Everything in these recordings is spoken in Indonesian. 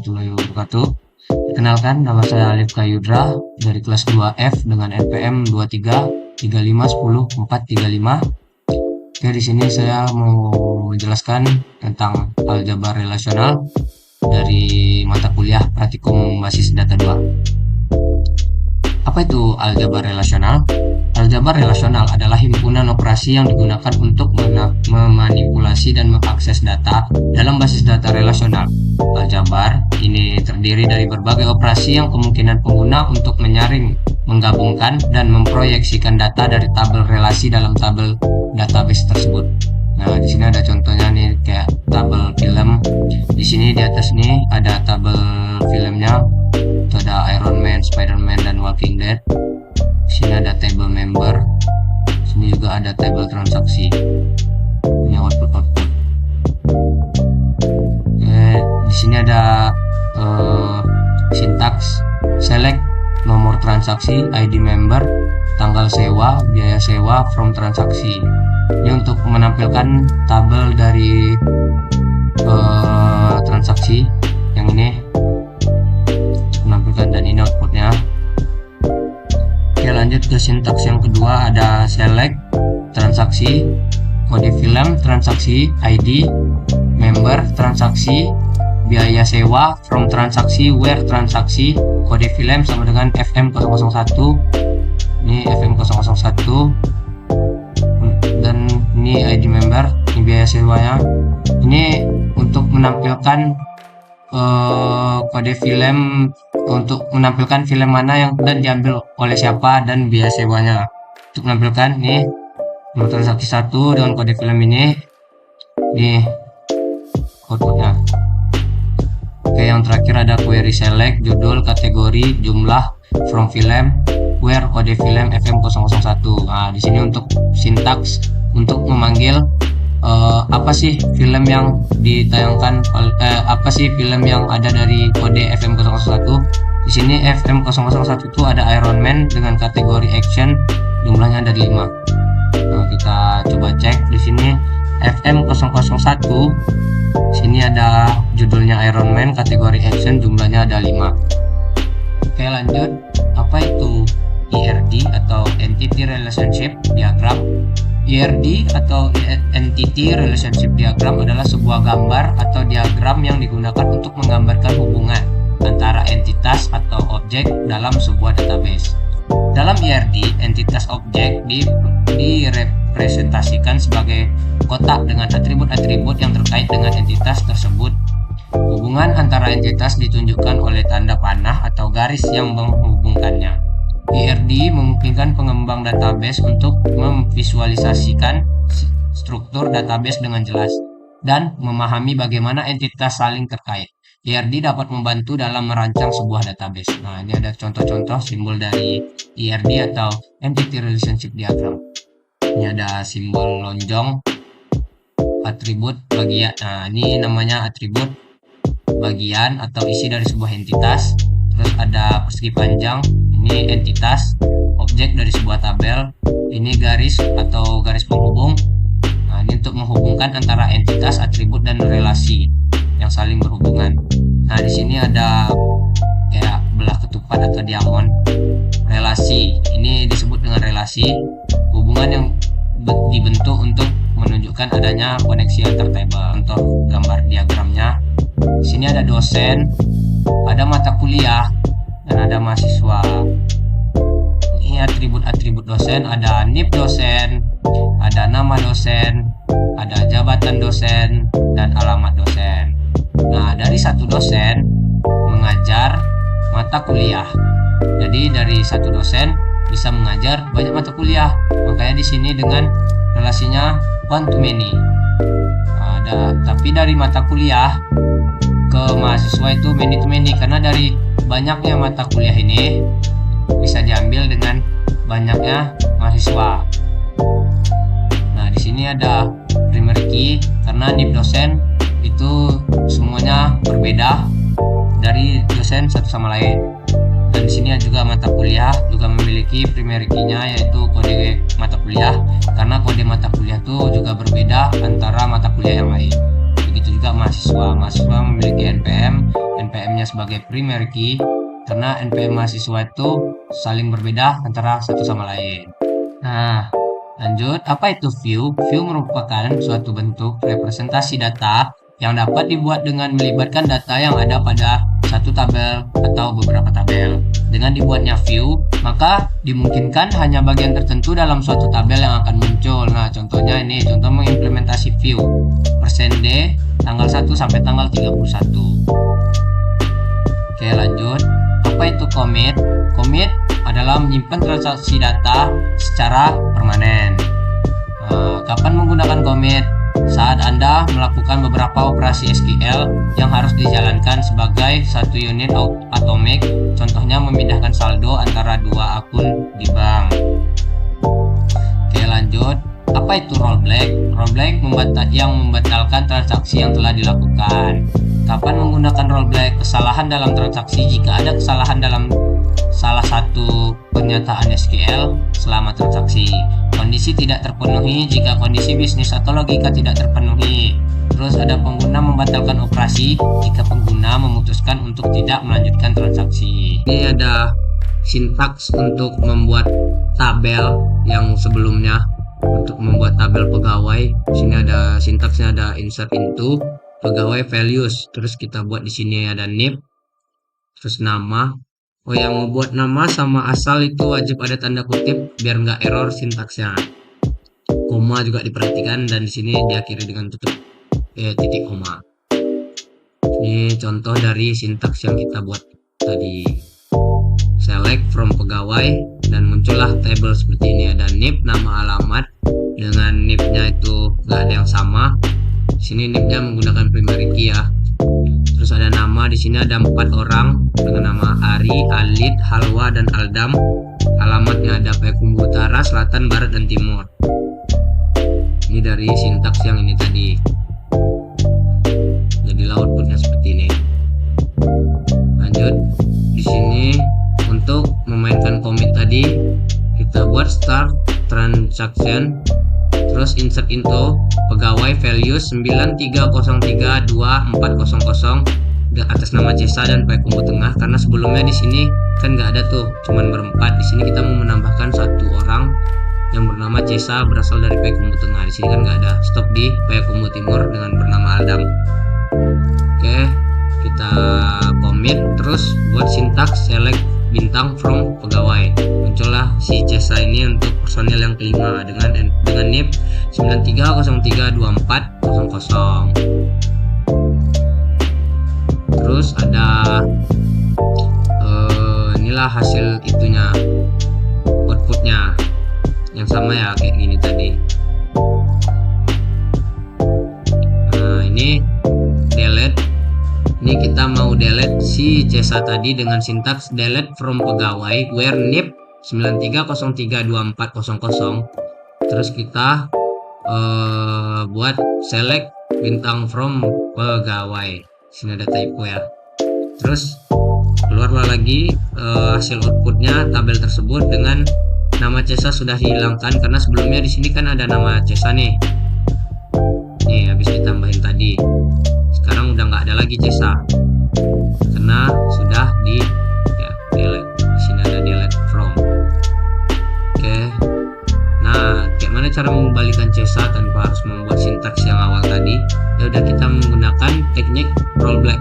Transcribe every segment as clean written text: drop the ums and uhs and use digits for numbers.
warahmatullahi wabarakatuh. Perkenalkan, nama saya Alif Kayudra dari kelas 2F dengan NPM 2335104435. Oke, di sini saya mau menjelaskan tentang aljabar relasional dari mata kuliah praktikum basis data 2. Apa itu aljabar relasional? Aljabar relasional adalah himpunan operasi yang digunakan untuk memanipulasi dan mengakses data dalam basis data relasional. Aljabar ini terdiri dari berbagai operasi yang kemungkinan pengguna untuk menyaring, menggabungkan, dan memproyeksikan data dari tabel relasi dalam tabel database tersebut. Nah, di sini ada contohnya nih, kayak tabel film. Di sini di atas nih ada tabel filmnya. Itu ada Iron Man, Spider-Man, dan Walking Dead. Sini ada table member, sini juga ada table transaksi. Ini output. Di sini ada sintaks, select nomor transaksi, ID member, tanggal sewa, biaya sewa, from transaksi. Ini untuk menampilkan tabel dari transaksi yang ini menampilkan, dan ini outputnya. Oke, lanjut ke sintaks yang kedua, ada select transaksi, kode film transaksi, ID member transaksi, biaya sewa, from transaksi, where transaksi, kode film sama dengan FM001. Ini FM001, dan ini ID member, ini biaya sewanya. Ini untuk menampilkan kode film, untuk menampilkan film mana yang dan diambil oleh siapa, dan biaya sewanya. Untuk menampilkan ini nomor transaksi 1 dengan kode film ini outputnya. Oke, yang terakhir ada query select, judul, kategori, jumlah, from film, where, kode film, FM001. Nah, di sini untuk sintaks untuk memanggil apa sih film yang ditayangkan, apa sih film yang ada dari kode FM001. Di sini FM001 itu ada Iron Man dengan kategori action, jumlahnya ada 5. Nah, kita coba cek di sini FM001. Sini ada judulnya Iron Man, kategori action, jumlahnya ada 5. Oke, lanjut. Apa itu ERD atau Entity Relationship Diagram? ERD atau Entity Relationship Diagram adalah sebuah gambar atau diagram yang digunakan untuk menggambarkan hubungan antara entitas atau objek dalam sebuah database. Dalam ERD, entitas objek direpresentasikan sebagai kotak dengan atribut-atribut yang terkait dengan entitas tersebut. Hubungan antara entitas ditunjukkan oleh tanda panah atau garis yang menghubungkannya. ERD memungkinkan pengembang database untuk memvisualisasikan struktur database dengan jelas dan memahami bagaimana entitas saling terkait. ERD dapat membantu dalam merancang sebuah database. Nah, ini ada contoh-contoh simbol dari ERD atau Entity Relationship Diagram. Ini ada simbol lonjong, atribut, bagian. Nah, ini namanya atribut, bagian atau isi dari sebuah entitas. Terus ada persegi panjang, ini entitas, objek dari sebuah tabel. Ini garis atau garis penghubung. Nah, ini untuk menghubungkan antara entitas, atribut, dan relasi yang saling berhubungan. Nah, di sini ada kayak belah ketupat atau diamond. Relasi ini disebut dengan relasi, hubungan yang dibentuk untuk menunjukkan adanya koneksi antar table. Untuk gambar diagramnya, di sini ada dosen, ada mata kuliah, dan ada mahasiswa. Ini atribut-atribut dosen, ada NIP dosen, ada nama dosen, ada jabatan dosen, dan alamat dosen. Nah, dari satu dosen mengajar mata kuliah. Jadi dari satu dosen bisa mengajar banyak mata kuliah. Makanya di sini dengan relasinya one to many. Tapi dari mata kuliah ke mahasiswa itu many to many, karena dari banyaknya mata kuliah ini bisa diambil dengan banyaknya mahasiswa. Nah, di sini ada primary key karena NIP dosen itu semuanya berbeda dari dosen satu sama lain. Dan di sini juga mata kuliah juga memiliki primary key-nya, yaitu kode mata kuliah, karena kode mata kuliah itu juga berbeda antara mata kuliah yang lain. Begitu juga mahasiswa memiliki NPM-nya hanya sebagai primary key karena NPM mahasiswa itu saling berbeda antara satu sama lain. Nah, lanjut, apa itu view? View merupakan suatu bentuk representasi data yang dapat dibuat dengan melibatkan data yang ada pada satu tabel atau beberapa tabel. Dengan dibuatnya view, maka dimungkinkan hanya bagian tertentu dalam suatu tabel yang akan muncul. Nah, contohnya ini, contoh mengimplementasi view. %D, tanggal 1 sampai tanggal 31. Oke, lanjut. Apa itu commit? Commit adalah menyimpan transaksi data secara permanen. Kapan menggunakan commit? Saat Anda melakukan beberapa operasi SQL yang harus dijalankan sebagai satu unit atomik, contohnya memindahkan saldo antara dua akun di bank. Oke, lanjut. Apa itu rollback? Rollback yang membatalkan transaksi yang telah dilakukan. Kapan menggunakan rollback? Kesalahan dalam transaksi. Jika ada kesalahan dalam salah satu pernyataan SQL selama transaksi. Kondisi tidak terpenuhi jika kondisi bisnis atau logika tidak terpenuhi. Terus ada pengguna membatalkan operasi jika pengguna memutuskan untuk tidak melanjutkan transaksi. Ini ada sintaks untuk membuat tabel yang sebelumnya. Untuk membuat tabel pegawai, di sini ada sintaksnya, ada insert into pegawai values. Terus kita buat di sini ada nip, terus nama. Oh, yang membuat nama sama asal itu wajib ada tanda kutip biar nggak error sintaksnya. Koma juga diperhatikan dan di sini diakhiri dengan tutup titik koma. Ini contoh dari sintaks yang kita buat tadi. Select from pegawai dan muncullah table seperti ini, ada nip, nama, alamat. Dengan nipnya itu nggak ada yang sama. Sini nipnya menggunakan primary key ya. Terus ada nama, di sini ada 4 orang dengan nama Ari, Alid, Halwa, dan Aldam. Alamatnya ada Payakumbuh Utara, Selatan, Barat, dan Timur. Ini dari sintaks yang ini tadi. Jadilah outputnya seperti ini. Lanjut, di sini untuk memainkan commit tadi kita buat start transaction, terus insert into pegawai values 93032400 atas nama Cesa dan Payakumbuh Tengah, karena sebelumnya di sini kan nggak ada tuh, cuman berempat. Di sini kita mau menambahkan satu orang yang bernama Cesa berasal dari Payakumbuh Tengah. Di sini kan nggak ada, stop di Payakumbuh Timur dengan bernama Aldam. Oke, kita commit, terus buat sintaks select bintang from pegawai. Muncullah si Cesa ini untuk personil yang kelima dengan nip 93032400. Terus ada inilah hasil itunya, outputnya yang sama ya kayak gini tadi. Nah, ini delete. Ini kita mau delete si Cesa tadi dengan sintaks delete from pegawai where nip 93032400. Terus kita buat select bintang from pegawai. Sini ada typo ya. Terus keluarlah lagi hasil outputnya tabel tersebut dengan nama Cesa sudah dihilangkan karena sebelumnya di sini kan ada nama Cesa nih. Nih habis ditambahin tadi. Sekarang udah nggak ada lagi Cesa karena sudah di delete. Di sini ada delete from. Oke. Nah, kayak mana cara mengembalikan Cesa tanpa harus membuat sintaks yang awal tadi? Ya udah, kita menggunakan teknik rollback.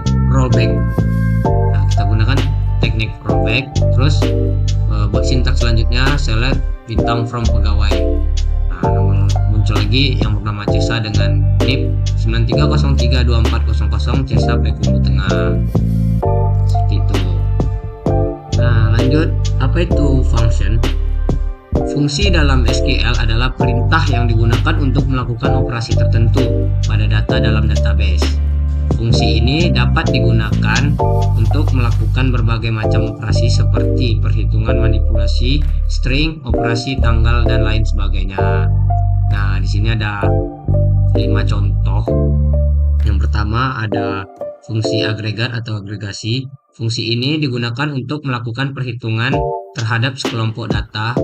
Nah, kita gunakan teknik rollback. Terus buat sintaks selanjutnya select bintang from pegawai. Nah, muncul lagi yang bernama Cesa dengan nip 93032400 Cesa Payakumbuh Tengah. Seperti itu. Nah, lanjut, apa itu function? Fungsi dalam SQL adalah perintah yang digunakan untuk melakukan operasi tertentu pada data dalam database. Fungsi ini dapat digunakan untuk melakukan berbagai macam operasi seperti perhitungan, manipulasi, string, operasi tanggal, dan lain sebagainya. Nah, di sini ada 5 contoh. Yang pertama ada fungsi agregat atau agregasi. Fungsi ini digunakan untuk melakukan perhitungan terhadap sekelompok data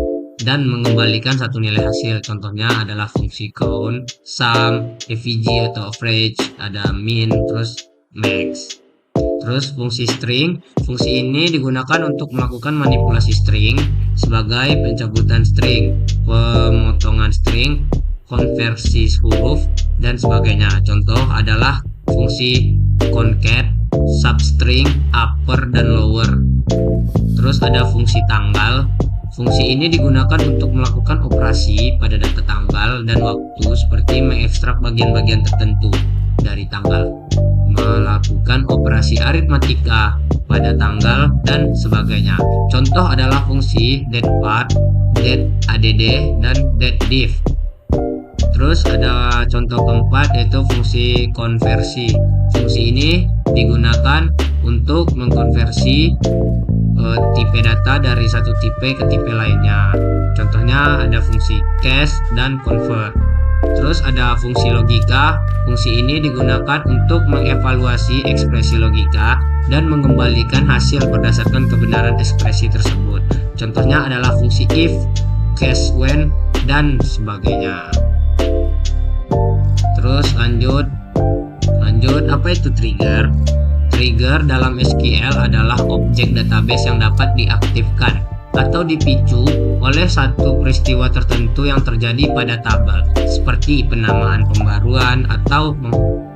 dan mengembalikan satu nilai hasil. Contohnya adalah fungsi count, sum, AVG atau average, ada min, terus max. Terus fungsi string, fungsi ini digunakan untuk melakukan manipulasi string sebagai pencabutan string, pemotongan string, konversi huruf, dan sebagainya. Contoh adalah fungsi concat, substring, upper, dan lower. Terus ada fungsi tanggal. Fungsi ini digunakan untuk melakukan operasi pada data tanggal dan waktu seperti mengekstrak bagian-bagian tertentu dari tanggal, melakukan operasi aritmatika pada tanggal, dan sebagainya. Contoh adalah fungsi datepart, datadd, dan datediff. Terus ada contoh keempat yaitu fungsi konversi. Fungsi ini digunakan untuk mengkonversi tipe data dari satu tipe ke tipe lainnya. Contohnya ada fungsi cache dan convert. Terus ada fungsi logika. Fungsi ini digunakan untuk mengevaluasi ekspresi logika dan mengembalikan hasil berdasarkan kebenaran ekspresi tersebut. Contohnya adalah fungsi if, case when, dan sebagainya. Terus lanjut apa itu trigger? Trigger dalam SQL adalah objek database yang dapat diaktifkan atau dipicu oleh satu peristiwa tertentu yang terjadi pada tabel, seperti penamaan pembaruan atau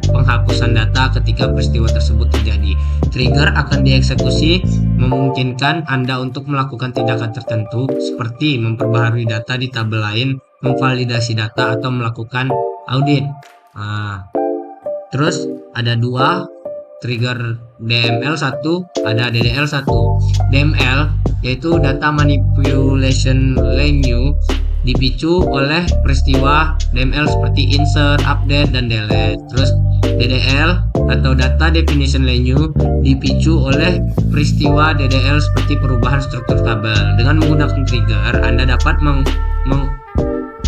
penghapusan data ketika peristiwa tersebut terjadi. Trigger akan dieksekusi memungkinkan Anda untuk melakukan tindakan tertentu seperti memperbaharui data di tabel lain, memvalidasi data, atau melakukan audit. Terus ada dua trigger DML1, ada DDL1. DML yaitu data manipulation value dipicu oleh peristiwa DML seperti insert, update, dan delete. Terus DDL atau data definition value dipicu oleh peristiwa DDL seperti perubahan struktur tabel. Dengan menggunakan trigger, Anda dapat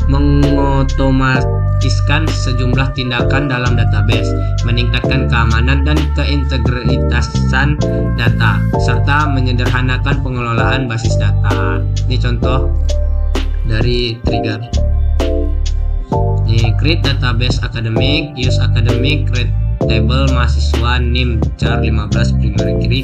mengotomatiskan sejumlah tindakan dalam database, meningkatkan keamanan dan keintegritasan data, serta menyederhanakan pengelolaan basis data. Ini contoh dari trigger. Ini create database academic, use academic, create table mahasiswa, name char 15 primary key.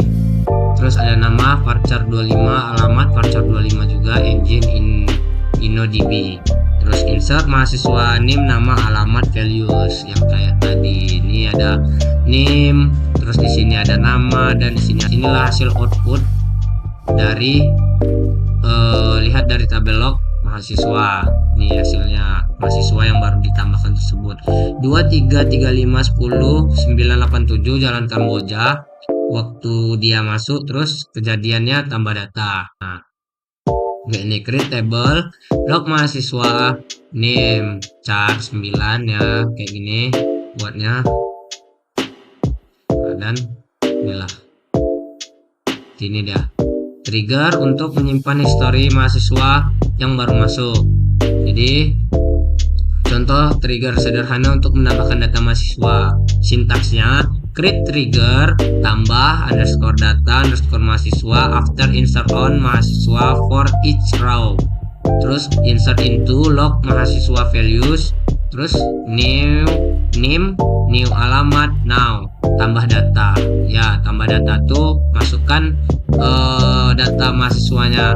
Terus ada nama varchar 25, alamat varchar 25 juga, engine InnoDB. Terus insert mahasiswa, name, nama, alamat, values yang kayak tadi. Ini ada name, terus di sini ada nama, dan di sini inilah hasil output dari lihat dari tabel log mahasiswa. Ini hasilnya mahasiswa yang baru ditambahkan tersebut. 2, 3, 35, 10, 987 Jalan Kamboja. Waktu dia masuk, terus kejadiannya tambah data. Oke, ini create table log mahasiswa, name char 9 ya, kayak gini buatnya. Dan inilah ini dia trigger untuk menyimpan histori mahasiswa yang baru masuk. Jadi contoh trigger sederhana untuk menambahkan data mahasiswa. Sintaksnya create trigger tambah underscore data underscore mahasiswa after insert on mahasiswa for each row. Terus insert into log mahasiswa values. Terus new name, new alamat, now tambah data. Ya, tambah data tuh masukkan data mahasiswanya.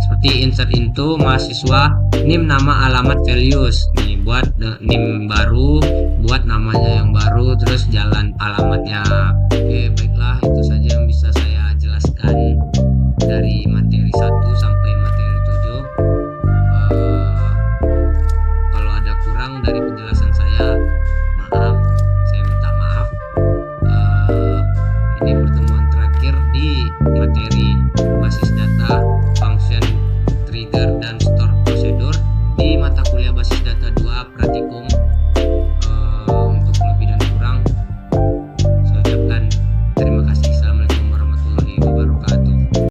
Seperti insert into mahasiswa, name, nama, alamat, values. Nih buat name baru, buat namanya yang baru, terus jalan alamatnya. Oke, baiklah, itu saja yang bisa saya jelaskan dari materi 1 sampai materi 7. Kalau ada kurang dari penjelasan saya, maaf, saya minta maaf. Ini pertemuan terakhir di materi